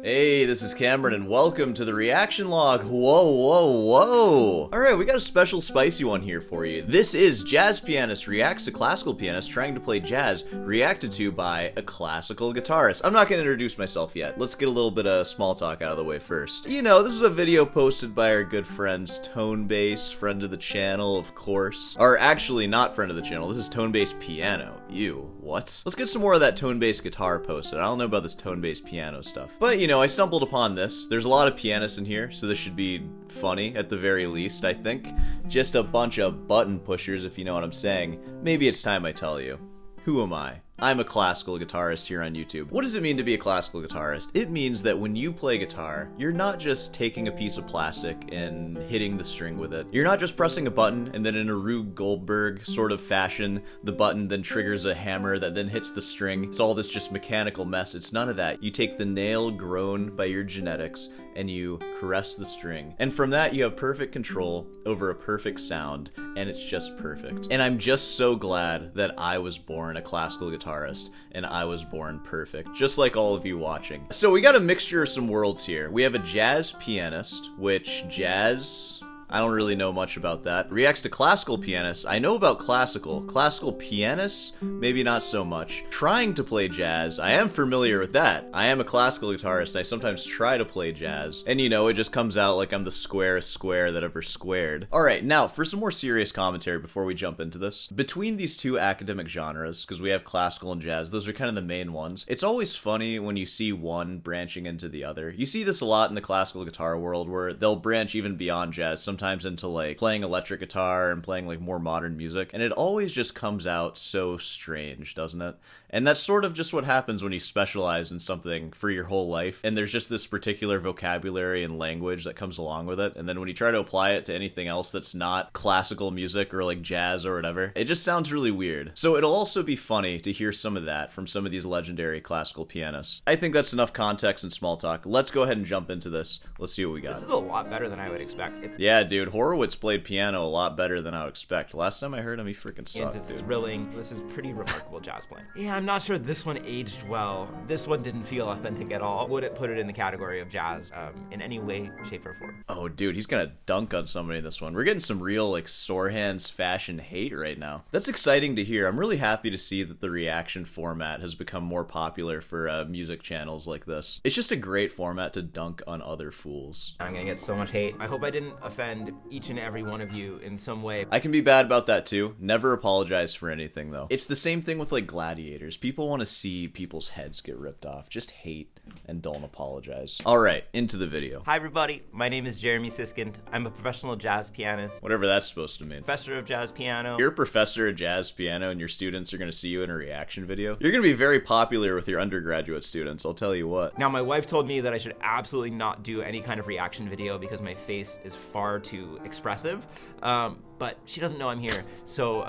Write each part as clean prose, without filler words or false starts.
Hey, this is Cameron, and welcome to the reaction log. Whoa. Alright, we got a special spicy one here for you. This is Jazz Pianist reacts to classical pianist trying to play jazz, reacted to by a classical guitarist. I'm not going to introduce myself yet. Let's get a little bit of small talk out of the way first. You know, this is a video posted by our good friends Tone Bass, friend of the channel, of course. Or actually, not friend of the channel. This is Tone Bass Piano. Ew, what? Let's get some more of that Tone Bass guitar posted. I don't know about this Tone Bass piano stuff. But, you know, I stumbled upon this. There's a lot of pianists in here, so this should be funny at the very least, I think. Just a bunch of button pushers, if you know what I'm saying. Maybe it's time I tell you. Who am I? I'm a classical guitarist here on YouTube. What does it mean to be a classical guitarist? It means that when you play guitar, you're not just taking a piece of plastic and hitting the string with it. You're not just pressing a button and then in a Rube Goldberg sort of fashion, the button then triggers a hammer that then hits the string. It's all this just mechanical mess. It's none of that. You take the nail grown by your genetics and you caress the string. And from that, you have perfect control over a perfect sound, and it's just perfect. And I'm just so glad that I was born a classical guitarist, and I was born perfect, just like all of you watching. So we got a mixture of some worlds here. We have a jazz pianist, which jazz... I don't really know much about that. Reacts to classical pianists. I know about classical. Classical pianists, maybe not so much. Trying to play jazz, I am familiar with that. I am a classical guitarist. I sometimes try to play jazz. And you know, it just comes out like I'm the squarest square that ever squared. Alright, now for some more serious commentary before we jump into this. Between these two academic genres, because we have classical and jazz, those are kind of the main ones. It's always funny when you see one branching into the other. You see this a lot in the classical guitar world where they'll branch even beyond jazz, sometimes into like playing electric guitar and playing like more modern music, and it always just comes out so strange, doesn't it? And that's sort of just what happens when you specialize in something for your whole life, and there's just this particular vocabulary and language that comes along with it, and then when you try to apply it to anything else that's not classical music or like jazz or whatever, it just sounds really weird. So it'll also be funny to hear some of that from some of these legendary classical pianists. I think that's enough context and small talk. Let's go ahead and jump into this. Let's see what we got. This is a lot better than I would expect. Yeah, dude, Horowitz played piano a lot better than I would expect. Last time I heard him, he freaking sucked, It's dude. thrilling. This is pretty remarkable jazz playing. Yeah, I'm not sure this one aged well. This one didn't feel authentic at all. Would it put it in the category of jazz in any way, shape, or form? Oh, dude, he's gonna dunk on somebody in this one. We're getting some real, like, sore hands fashion hate right now. That's exciting to hear. I'm really happy to see that the reaction format has become more popular for music channels like this. It's just a great format to dunk on other fools. I'm gonna get so much hate. I hope I didn't offend each and every one of you in some way. I can be bad about that too. Never apologize for anything, though. It's the same thing with, like, gladiators. People want to see people's heads get ripped off. Just hate and don't apologize. Alright, into the video. Hi everybody, my name is Jeremy Siskind. I'm a professional jazz pianist, Whatever that's supposed to mean. professor of jazz piano. You're a professor of jazz piano and your students are going to see you in a reaction video. You're going to be very popular with your undergraduate students, I'll tell you what. Now, my wife told me that I should absolutely not do any kind of reaction video because my face is far too expressive, but she doesn't know I'm here, so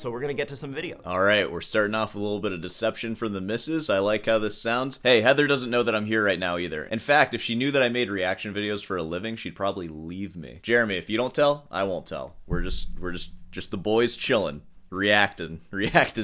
we're gonna get to some video. Alright, we're starting off with a little bit of deception from the missus. I like how this sounds. Hey, Heather doesn't know that I'm here right now either. In fact, if she knew that I made reaction videos for a living, she'd probably leave me. Jeremy, if you don't tell, I won't tell. We're just the boys chilling. Reacting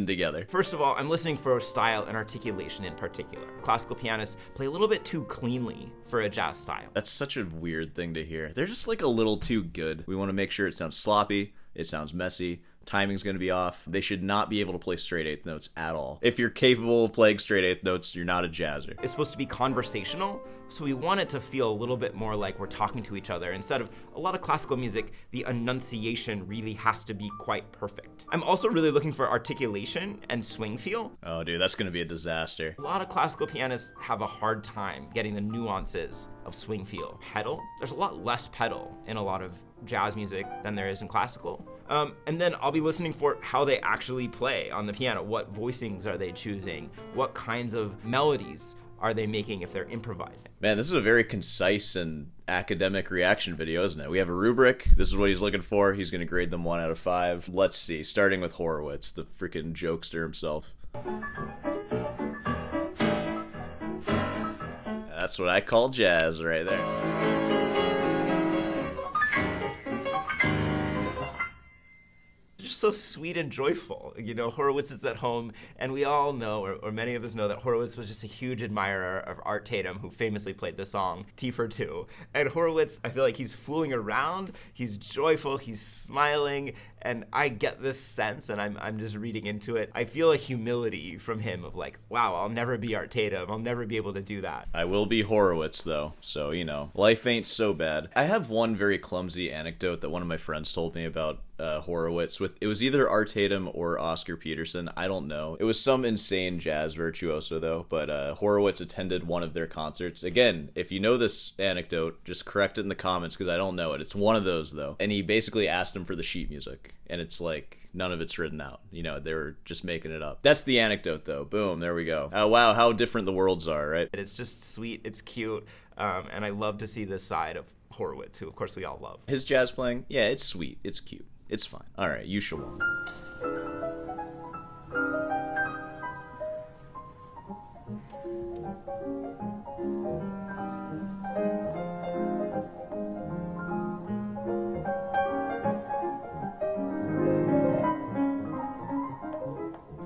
together. First of all, I'm listening for style and articulation in particular. Classical pianists play a little bit too cleanly for a jazz style. That's such a weird thing to hear. They're just like a little too good. We want to make sure it sounds sloppy, it sounds messy, timing's going to be off. They should not be able to play straight eighth notes at all. If you're capable of playing straight eighth notes, you're not a jazzer. It's supposed to be conversational, so we want it to feel a little bit more like we're talking to each other. Instead of a lot of classical music, the enunciation really has to be quite perfect. I'm also really looking for articulation and swing feel. Oh, dude, that's going to be a disaster. A lot of classical pianists have a hard time getting the nuances of swing feel. Pedal, there's a lot less pedal in a lot of jazz music than there is in classical. And then I'll be listening for how they actually play on the piano. What voicings are they choosing? What kinds of melodies are they making if they're improvising? Man, this is a very concise and academic reaction video, isn't it? We have a rubric. This is what he's looking for. He's going to grade them 1 out of 5. Let's see, starting with Horowitz, the freaking jokester himself. That's what I call jazz right there. so sweet and joyful. You know, Horowitz is at home, and we all know, or many of us know, that Horowitz was just a huge admirer of Art Tatum, who famously played the song T for Two. And Horowitz, I feel like he's fooling around, he's joyful, he's smiling, and I get this sense, and I'm just reading into it. I feel a humility from him of like, wow, I'll never be Art Tatum. I'll never be able to do that. I will be Horowitz, though, so, you know, life ain't so bad. I have one very clumsy anecdote that one of my friends told me about Horowitz. It was either Art Tatum or Oscar Peterson. I don't know. It was some insane jazz virtuoso, though, but Horowitz attended one of their concerts. Again, if you know this anecdote, just correct it in the comments, because I don't know it. It's one of those, though. And he basically asked him for the sheet music, and it's like, none of it's written out. You know, they were just making it up. That's the anecdote, though. Boom, there we go. Oh, wow, how different the worlds are, right? It's just sweet, it's cute, and I love to see this side of Horowitz, who, of course, we all love. His jazz playing, yeah, it's sweet, it's cute, it's fine. All right, Yuja Wang.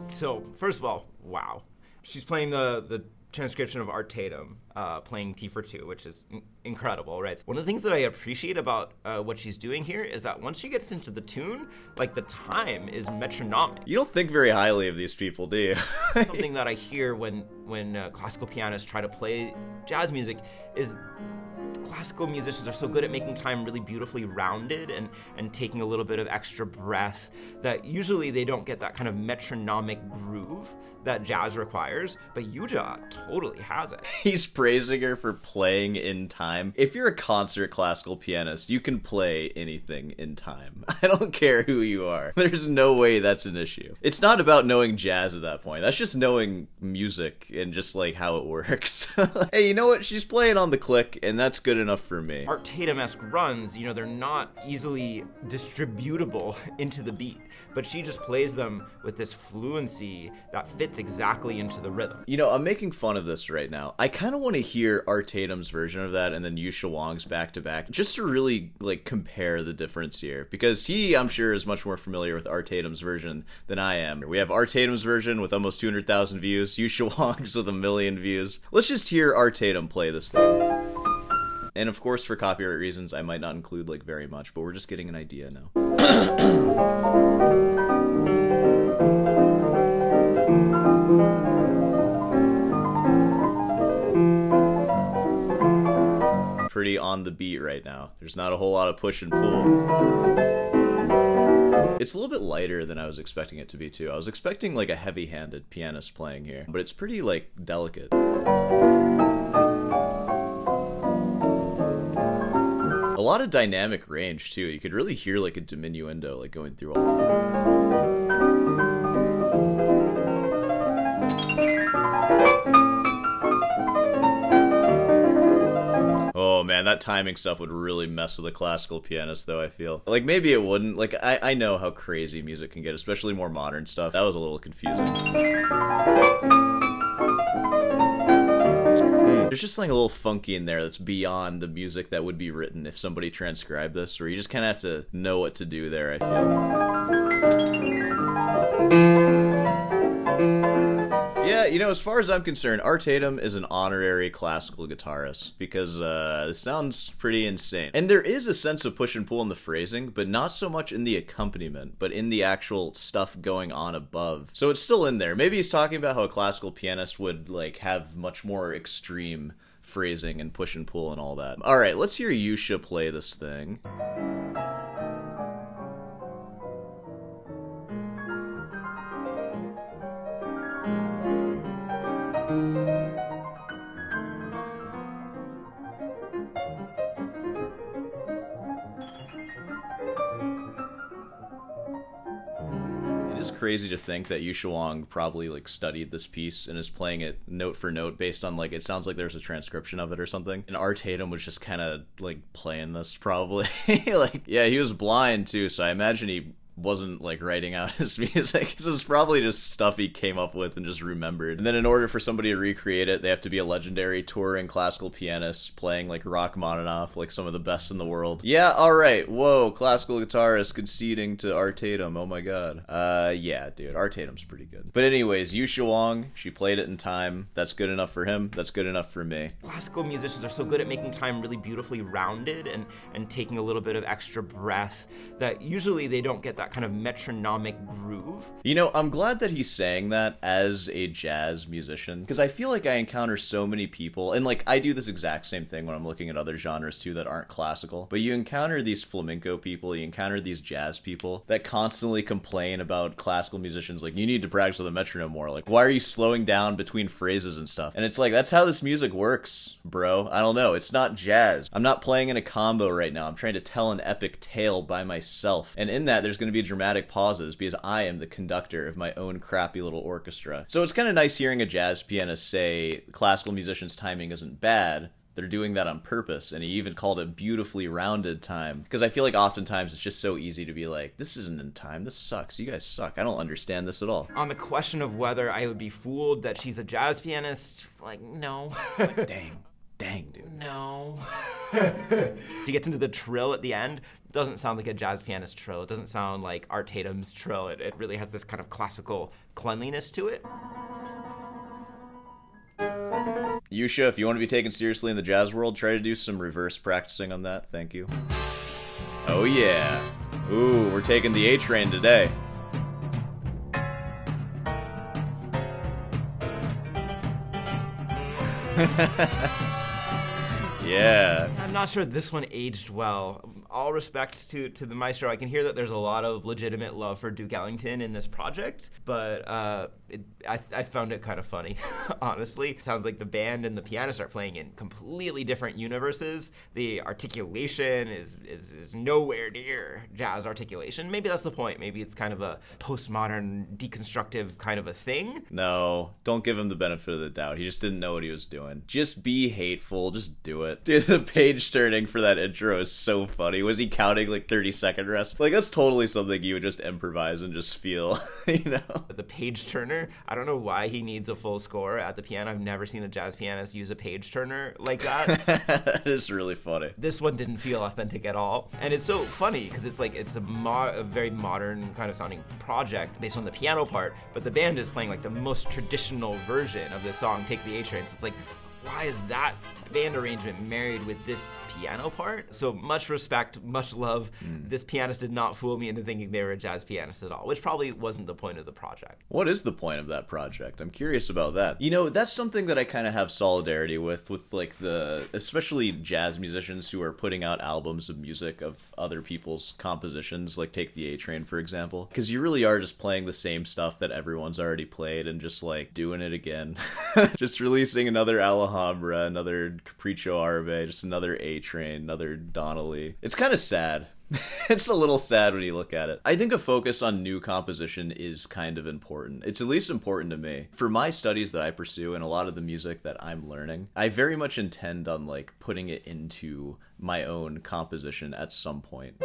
So, first of all, wow. She's playing the transcription of Art Tatum, playing T for Two, which is incredible, right? One of the things that I appreciate about what she's doing here is that once she gets into the tune, like, the time is metronomic. You don't think very highly of these people, do you? Something that I hear when classical pianists try to play jazz music is classical musicians are so good at making time really beautifully rounded and taking a little bit of extra breath that usually they don't get that kind of metronomic groove that jazz requires, but Yuja totally has it. He's praising her for playing in time. If you're a concert classical pianist, you can play anything in time. I don't care who you are. There's no way that's an issue. It's not about knowing jazz at that point. That's just knowing music and just like how it works. Hey, you know what? She's playing on the click, and that's good enough for me. Art Tatum-esque runs, you know, they're not easily distributable into the beat, but she just plays them with this fluency that fits exactly into the rhythm. You know, I'm making fun of this right now. I kind of want to hear Art Tatum's version of that and then Yuja Wang's back-to-back, just to really, like, compare the difference here. Because he, I'm sure, is much more familiar with Art Tatum's version than I am. We have Art Tatum's version with almost 200,000 views, Yuja Wang's with 1 million views. Let's just hear Art Tatum play this thing. And of course, for copyright reasons, I might not include, like, very much, but we're just getting an idea now. Pretty on the beat right now. There's not a whole lot of push and pull. It's a little bit lighter than I was expecting it to be, too. I was expecting, like, a heavy-handed pianist playing here, but it's pretty, like, delicate. A lot of dynamic range, too. You could really hear, like, a diminuendo, like, going through all that. Oh man, that timing stuff would really mess with a classical pianist, though, I feel. Like, maybe it wouldn't. Like, I know how crazy music can get, especially more modern stuff. That was a little confusing. There's just something a little funky in there that's beyond the music that would be written if somebody transcribed this, where you just kind of have to know what to do there, I feel. Yeah, you know, as far as I'm concerned, Art Tatum is an honorary classical guitarist, because this sounds pretty insane. And there is a sense of push and pull in the phrasing, but not so much in the accompaniment, but in the actual stuff going on above. So it's still in there. Maybe he's talking about how a classical pianist would, like, have much more extreme phrasing and push and pull and all that. All right, let's hear Yuja play this thing. It's crazy to think that Yuja Wang probably, like, studied this piece and is playing it note for note based on, like, it sounds like there's a transcription of it or something. And Art Tatum was just kind of, like, playing this probably. Like, yeah, he was blind too, so I imagine he wasn't like writing out his music. This is probably just stuff he came up with and just remembered. And then in order for somebody to recreate it, they have to be a legendary touring classical pianist playing like Rachmaninoff, like some of the best in the world. Yeah, alright, whoa, classical guitarist conceding to Art Tatum, oh my god. Yeah, dude, Art Tatum's pretty good. But anyways, Yuja Wang, she played it in time. That's good enough for him, that's good enough for me. Classical musicians are so good at making time really beautifully rounded and taking a little bit of extra breath that usually they don't get that kind of metronomic groove. You know, I'm glad that he's saying that as a jazz musician, because I feel like I encounter so many people, and like I do this exact same thing when I'm looking at other genres too that aren't classical, but you encounter these flamenco people, you encounter these jazz people that constantly complain about classical musicians, like, you need to practice with a metronome more, like, why are you slowing down between phrases and stuff? And it's like, that's how this music works, bro. I don't know, it's not jazz. I'm not playing in a combo right now, I'm trying to tell an epic tale by myself, and in that there's going to be dramatic pauses because I am the conductor of my own crappy little orchestra. So it's kind of nice hearing a jazz pianist say classical musicians' timing isn't bad. They're doing that on purpose, and he even called it beautifully rounded time. Because I feel like oftentimes it's just so easy to be like, this isn't in time, this sucks, you guys suck, I don't understand this at all. On the question of whether I would be fooled that she's a jazz pianist, like, no. Like, dang, dude. No. You get into the trill at the end, doesn't sound like a jazz pianist trill. It doesn't sound like Art Tatum's trill. It really has this kind of classical cleanliness to it. Yuja, if you want to be taken seriously in the jazz world, try to do some reverse practicing on that. Thank you. Oh yeah. Ooh, we're taking the A train today. Yeah. I'm not sure this one aged well. All respect to the maestro. I can hear that there's a lot of legitimate love for Duke Ellington in this project, but I found it kind of funny, honestly. It sounds like the band and the pianist are playing in completely different universes. The articulation is nowhere near jazz articulation. Maybe that's the point. Maybe it's kind of a postmodern, deconstructive kind of a thing. No, don't give him the benefit of the doubt. He just didn't know what he was doing. Just be hateful. Just do it. Dude, the page turning for that intro is so funny. Was he counting like 30-second rests? Like, that's totally something you would just improvise and just feel, you know? The page turner, I don't know why he needs a full score at the piano. I've never seen a jazz pianist use a page turner like that. That is really funny. This one didn't feel authentic at all. And it's so funny because it's like, it's a very modern kind of sounding project based on the piano part, but the band is playing like the most traditional version of this song, Take the A Train. So it's like, why is that band arrangement married with this piano part? So much respect, much love. This pianist did not fool me into thinking they were a jazz pianist at all, which probably wasn't the point of the project. What is the point of that project? I'm curious about that. You know, that's something that I kind of have solidarity with like especially jazz musicians who are putting out albums of music of other people's compositions, like take the A Train, for example. Because you really are just playing the same stuff that everyone's already played and just like doing it again. Just releasing another Alhambra, another Capriccio Arbe, just another A Train, another Donnelly. It's kind of sad. It's a little sad when you look at it. I think a focus on new composition is kind of important. It's at least important to me. For my studies that I pursue and a lot of the music that I'm learning, I very much intend on like putting it into my own composition at some point.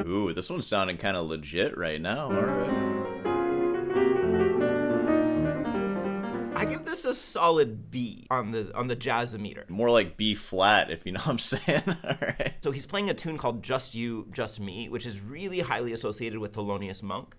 Ooh, this one's sounding kind of legit right now. All right. I give this a solid B on the jazzometer. More like B flat, if you know what I'm saying. All right. So he's playing a tune called Just You, Just Me, which is really highly associated with Thelonious Monk.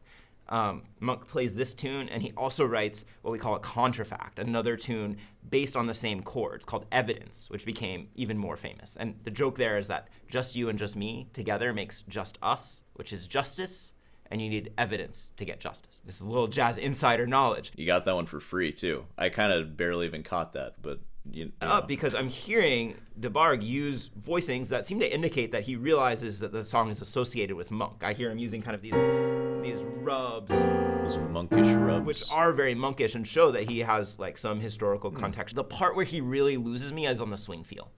Monk plays this tune, and he also writes what we call a contrafact, another tune based on the same chords called Evidence, which became even more famous. And the joke there is that Just You and Just Me together makes Just Us, which is justice, and you need evidence to get justice. This is a little jazz insider knowledge. You got that one for free, too. I kind of barely even caught that, but you know. Because I'm hearing Debargue use voicings that seem to indicate that he realizes that the song is associated with Monk. I hear him using kind of these rubs. Those monkish rubs. Which are very monkish and show that he has like some historical context. The part where he really loses me is on the swing feel.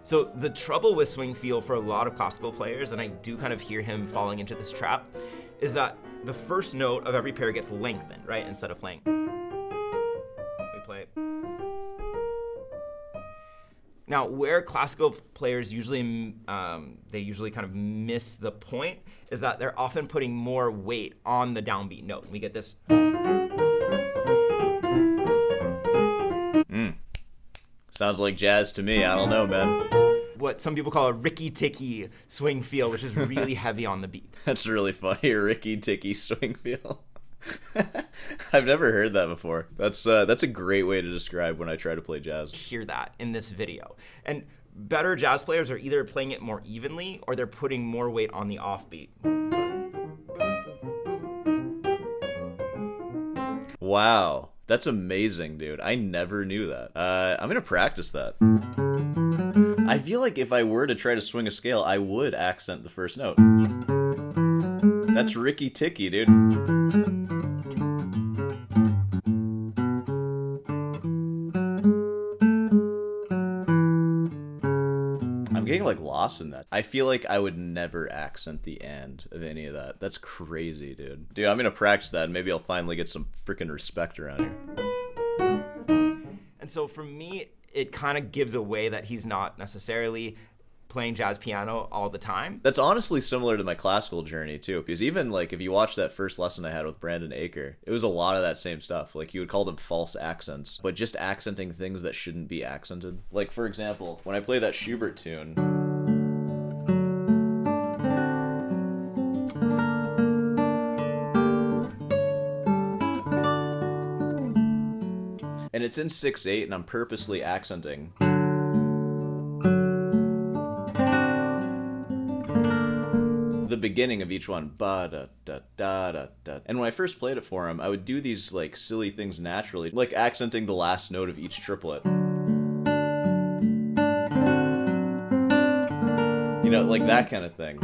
So the trouble with swing feel for a lot of classical players, and I do kind of hear him falling into this trap, is that the first note of every pair gets lengthened, right? Instead of playing. We play it. Now, where classical players usually they usually kind of miss the point is that they're often putting more weight on the downbeat note. We get this. Sounds like jazz to me. I don't know, man. What some people call a ricky-ticky swing feel, which is really heavy on the beat. That's really funny, a ricky-ticky swing feel. I've never heard that before. That's a great way to describe when I try to play jazz. Hear that in this video. And better jazz players are either playing it more evenly or they're putting more weight on the offbeat. Wow. That's amazing, dude. I never knew that. I'm gonna practice that. I feel like if I were to try to swing a scale, I would accent the first note. That's ricky-ticky, dude. I'm getting like lost in that. I feel like I would never accent the end of any of that. That's crazy, dude. Dude, I'm gonna practice that and maybe I'll finally get some freaking respect around here. And so for me, it kind of gives away that he's not necessarily playing jazz piano all the time. That's honestly similar to my classical journey too, because even like if you watch that first lesson I had with Brandon Aker, it was a lot of that same stuff. Like you would call them false accents, but just accenting things that shouldn't be accented. Like for example, when I play that Schubert tune, and it's in 6/8 and I'm purposely accenting. The beginning of each one, ba da da da da da. And when I first played it for him, I would do these like silly things naturally, like accenting the last note of each triplet. You know, like that kind of thing.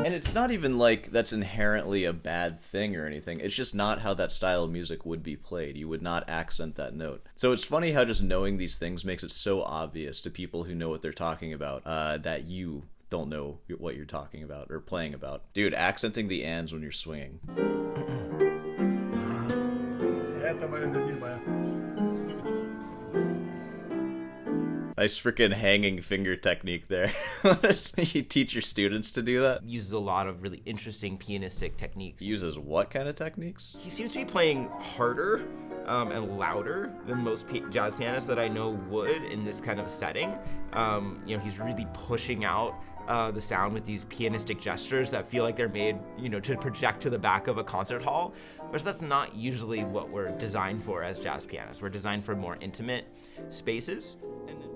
And it's not even like that's inherently a bad thing or anything. It's just not how that style of music would be played. You would not accent that note. So it's funny how just knowing these things makes it so obvious to people who know what they're talking about that you don't know what you're talking about or playing about. Dude, accenting the ands when you're swinging. Nice freaking hanging finger technique there. You teach your students to do that? Uses a lot of really interesting pianistic techniques. He uses what kind of techniques? He seems to be playing harder and louder than most jazz pianists that I know would in this kind of setting. You know, he's really pushing out the sound with these pianistic gestures that feel like they're made, you know, to project to the back of a concert hall. Whereas that's not usually what we're designed for as jazz pianists. We're designed for more intimate spaces. And then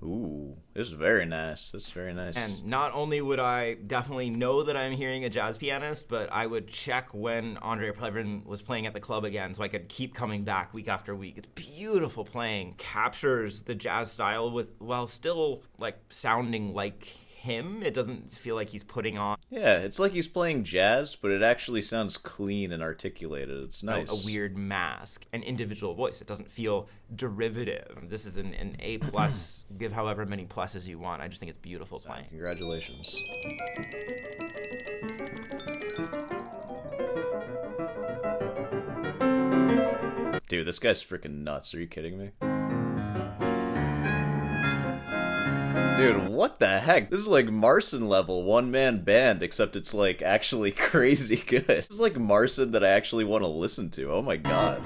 Ooh, this is very nice. This is very nice. And not only would I definitely know that I'm hearing a jazz pianist, but I would check when André Previn was playing at the club again so I could keep coming back week after week. It's beautiful playing. Captures the jazz style while still like sounding like him. It doesn't feel like he's putting on Yeah, it's like he's playing jazz, but it actually sounds clean and articulated. It's nice. a weird mask, an individual voice. It doesn't feel derivative. This is an A+, give however many pluses you want. I just think it's beautiful playing. Congratulations. Dude, this guy's freaking nuts. Are you kidding me? Dude, what the heck? This is like Marson level one-man band, except it's like actually crazy good. This is like Marson that I actually want to listen to. Oh my god.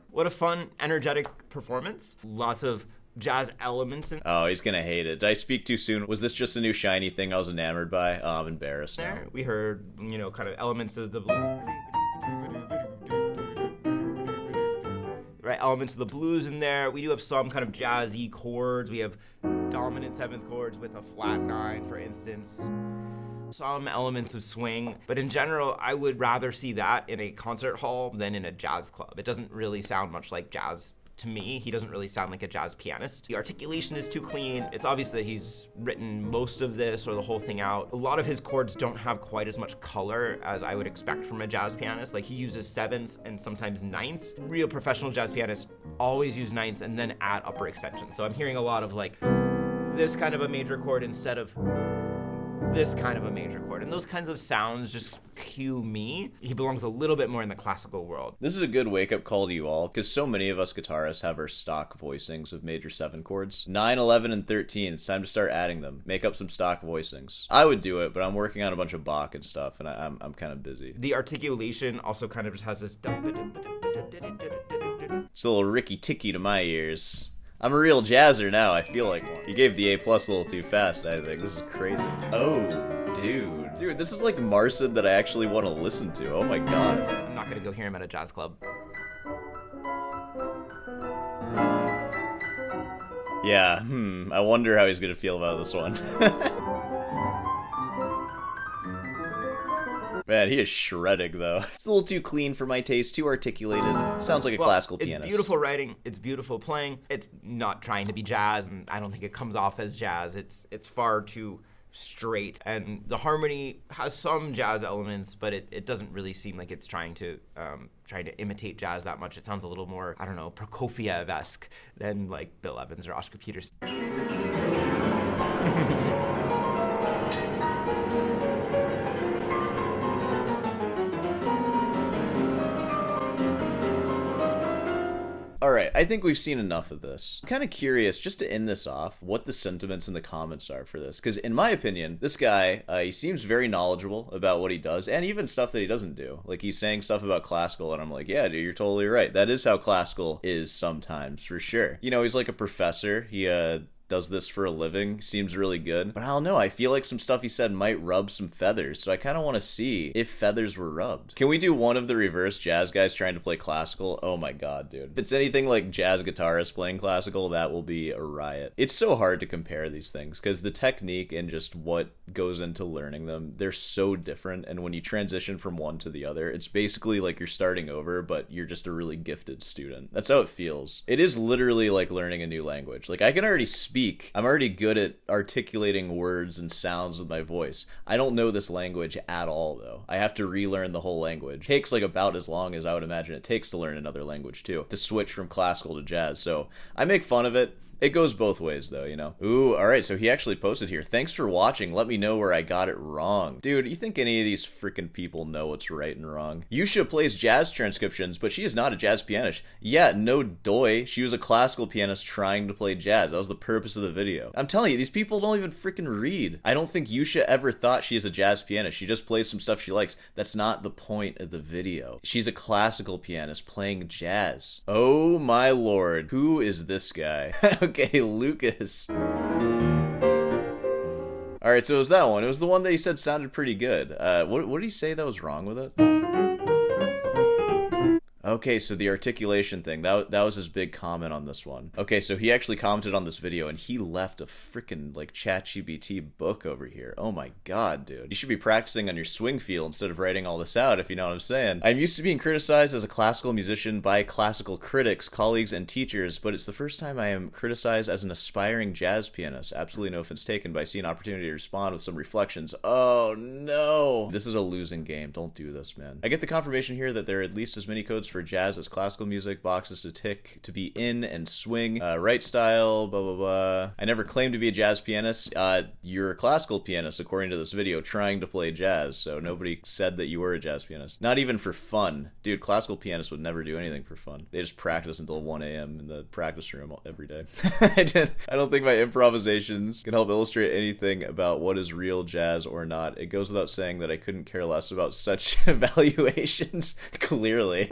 What a fun, energetic performance. Lots of jazz elements in Oh, he's gonna hate it. Did I speak too soon? Was this just a new shiny thing I was enamored by? Oh, I'm embarrassed now. there. We heard, you know, kind of elements of the blues. Right, elements of the blues in there. We do have some kind of jazzy chords. We have dominant seventh chords with a flat 9, for instance. Some elements of swing, but in general, I would rather see that in a concert hall than in a jazz club. It doesn't really sound much like jazz to me, he doesn't really sound like a jazz pianist. The articulation is too clean. It's obvious that he's written most of this or the whole thing out. A lot of his chords don't have quite as much color as I would expect from a jazz pianist. Like, he uses sevenths and sometimes ninths. Real professional jazz pianists always use ninths and then add upper extensions. So I'm hearing a lot of like this kind of a major chord instead of this kind of a major chord. And those kinds of sounds just cue me. He belongs a little bit more in the classical world. This is a good wake-up call to you all, because so many of us guitarists have our stock voicings of major 7 chords. 9, 11, and 13, it's time to start adding them. Make up some stock voicings. I would do it, but I'm working on a bunch of Bach and stuff, and I'm kind of busy. The articulation also kind of just has this... It's a little Ricky-Ticky to my ears. I'm a real jazzer now, I feel like one. You gave the A+ a little too fast, I think. This is crazy. Oh, dude. Dude, this is like Marcin that I actually want to listen to. Oh my god. I'm not gonna go hear him at a jazz club. Yeah, I wonder how he's gonna feel about this one. Man, he is shredding, though. It's a little too clean for my taste, too articulated. Sounds like a classical pianist. It's beautiful writing, it's beautiful playing. It's not trying to be jazz, and I don't think it comes off as jazz. It's far too straight, and the harmony has some jazz elements, but it doesn't really seem like it's trying to imitate jazz that much. It sounds a little more, I don't know, Prokofiev-esque than like Bill Evans or Oscar Peterson. Alright, I think we've seen enough of this. I'm kind of curious, just to end this off, what the sentiments in the comments are for this. Because in my opinion, this guy, he seems very knowledgeable about what he does, and even stuff that he doesn't do. Like, he's saying stuff about classical, and I'm like, yeah, dude, you're totally right. That is how classical is sometimes, for sure. You know, he's like a professor. He, does this for a living, seems really good. But I don't know, I feel like some stuff he said might rub some feathers, so I kind of want to see if feathers were rubbed. Can we do one of the reverse jazz guys trying to play classical? Oh my god, dude. If it's anything like jazz guitarists playing classical, that will be a riot. It's so hard to compare these things, because the technique and just what goes into learning them, they're so different, and when you transition from one to the other, it's basically like you're starting over, but you're just a really gifted student. That's how it feels. It is literally like learning a new language. Like, I can already speak. I'm already good at articulating words and sounds with my voice. I don't know this language at all, though. I have to relearn the whole language. It takes like about as long as I would imagine it takes to learn another language, too, to switch from classical to jazz. So I make fun of it. It goes both ways, though, you know? Ooh, alright, so he actually posted here. Thanks for watching. Let me know where I got it wrong. Dude, you think any of these freaking people know what's right and wrong? Yuja plays jazz transcriptions, but she is not a jazz pianist. Yeah, no doy. She was a classical pianist trying to play jazz. That was the purpose of the video. I'm telling you, these people don't even freaking read. I don't think Yuja ever thought she is a jazz pianist. She just plays some stuff she likes. That's not the point of the video. She's a classical pianist playing jazz. Oh my lord. Who is this guy? Okay, Lucas. Alright, so it was that one. It was the one that he said sounded pretty good. What did he say that was wrong with it? Okay, so the articulation thing, that was his big comment on this one. Okay, so he actually commented on this video, and he left a freaking, like, ChatGPT book over here. Oh my god, dude. You should be practicing on your swing feel instead of writing all this out, if you know what I'm saying. I'm used to being criticized as a classical musician by classical critics, colleagues, and teachers, but it's the first time I am criticized as an aspiring jazz pianist. Absolutely no offense taken, but I see an opportunity to respond with some reflections. Oh no! This is a losing game. Don't do this, man. I get the confirmation here that there are at least as many codes for jazz as classical music, boxes to tick to be in and swing, right style, blah blah blah. I never claimed to be a jazz pianist. You're a classical pianist according to this video, trying to play jazz, so nobody said that you were a jazz pianist. Not even for fun. Dude, classical pianists would never do anything for fun. They just practice until 1 a.m. in the practice room every day. I don't think my improvisations can help illustrate anything about what is real jazz or not. It goes without saying that I couldn't care less about such evaluations, clearly.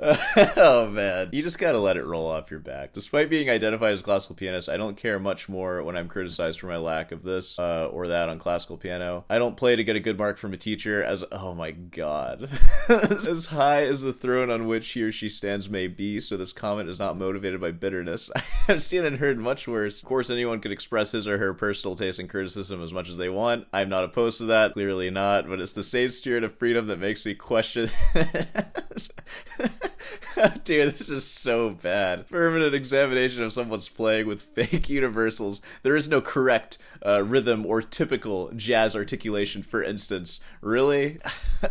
Oh man, you just gotta let it roll off your back. Despite being identified as a classical pianist, I don't care much more when I'm criticized for my lack of this or that on classical piano. I don't play to get a good mark from a teacher as, oh my god. As high as the throne on which he or she stands may be, so this comment is not motivated by bitterness. I have seen and heard much worse. Of course, anyone could express his or her personal taste and criticism as much as they want. I'm not opposed to that, clearly not, but it's the same spirit of freedom that makes me question Dude, this is so bad. Permanent examination of someone's playing with fake universals. There is no correct rhythm or typical jazz articulation, for instance. Really?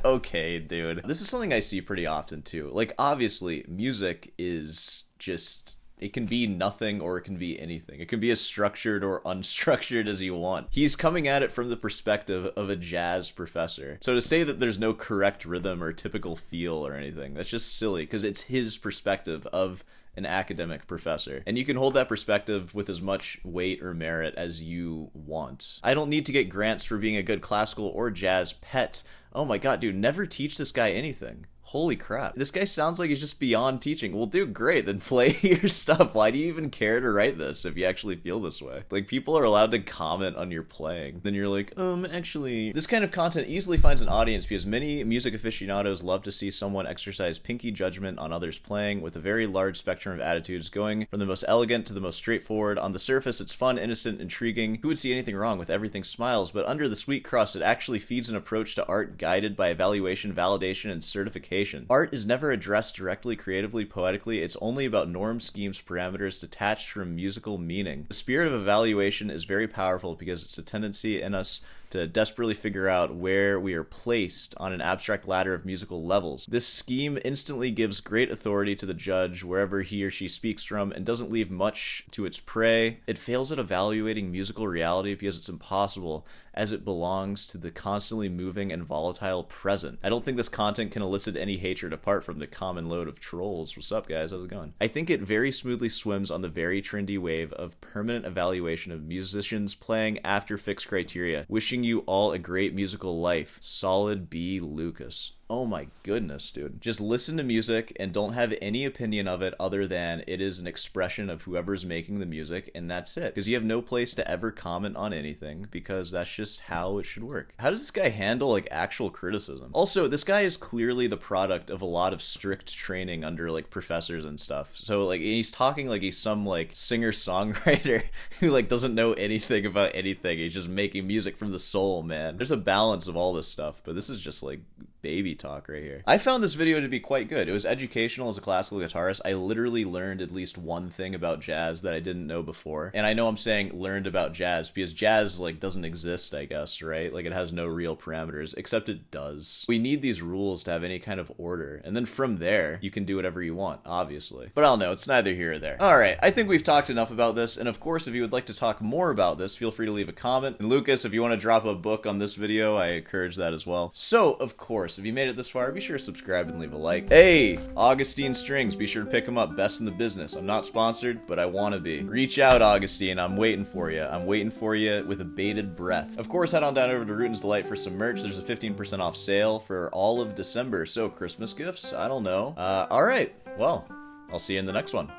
Okay, dude. This is something I see pretty often, too. Like, obviously, music is just... It can be nothing or it can be anything. It can be as structured or unstructured as you want. He's coming at it from the perspective of a jazz professor. So to say that there's no correct rhythm or typical feel or anything, that's just silly because it's his perspective of an academic professor. And you can hold that perspective with as much weight or merit as you want. I don't need to get grants for being a good classical or jazz pet. Oh my god, dude, never teach this guy anything. Holy crap. This guy sounds like he's just beyond teaching. Well, dude, great. Then play your stuff. Why do you even care to write this if you actually feel this way? Like, people are allowed to comment on your playing. Then you're like, actually... This kind of content easily finds an audience because many music aficionados love to see someone exercise pinky judgment on others playing with a very large spectrum of attitudes going from the most elegant to the most straightforward. On the surface, it's fun, innocent, intriguing. Who would see anything wrong with everything smiles? But under the sweet crust, it actually feeds an approach to art guided by evaluation, validation, and certification. Art is never addressed directly, creatively, poetically. It's only about norms, schemes, parameters detached from musical meaning. The spirit of evaluation is very powerful because it's a tendency in us to desperately figure out where we are placed on an abstract ladder of musical levels. This scheme instantly gives great authority to the judge wherever he or she speaks from and doesn't leave much to its prey. It fails at evaluating musical reality because it's impossible, as it belongs to the constantly moving and volatile present. I don't think this content can elicit any hatred apart from the common load of trolls. What's up, guys? How's it going? I think it very smoothly swims on the very trendy wave of permanent evaluation of musicians playing after fixed criteria. Wishing you all a great musical life. Solid B. Lucas. Oh my goodness, dude. Just listen to music and don't have any opinion of it other than it is an expression of whoever's making the music, and that's it. Because you have no place to ever comment on anything, because that's just how it should work. How does this guy handle, like, actual criticism? Also, this guy is clearly the product of a lot of strict training under, like, professors and stuff. So, like, he's talking like he's some, like, singer-songwriter who, like, doesn't know anything about anything. He's just making music from the soul, man. There's a balance of all this stuff, but this is just, like, baby talk right here. I found this video to be quite good. It was educational as a classical guitarist. I literally learned at least one thing about jazz that I didn't know before. And I know I'm saying learned about jazz because jazz, like, doesn't exist, I guess, right? Like, it has no real parameters, except it does. We need these rules to have any kind of order. And then from there, you can do whatever you want, obviously. But I don't know, it's neither here or there. Alright, I think we've talked enough about this. And of course, if you would like to talk more about this, feel free to leave a comment. And Lucas, if you want to drop a book on this video, I encourage that as well. So, of course, if you made it this far, be sure to subscribe and leave a like. Hey, Augustine Strings, be sure to pick them up. Best in the business. I'm not sponsored, but I want to be. Reach out, Augustine. I'm waiting for you. I'm waiting for you with a bated breath. Of course, head on down over to Rutin's Delight for some merch. There's a 15% off sale for all of December. So, Christmas gifts? I don't know. Alright. Well, I'll see you in the next one.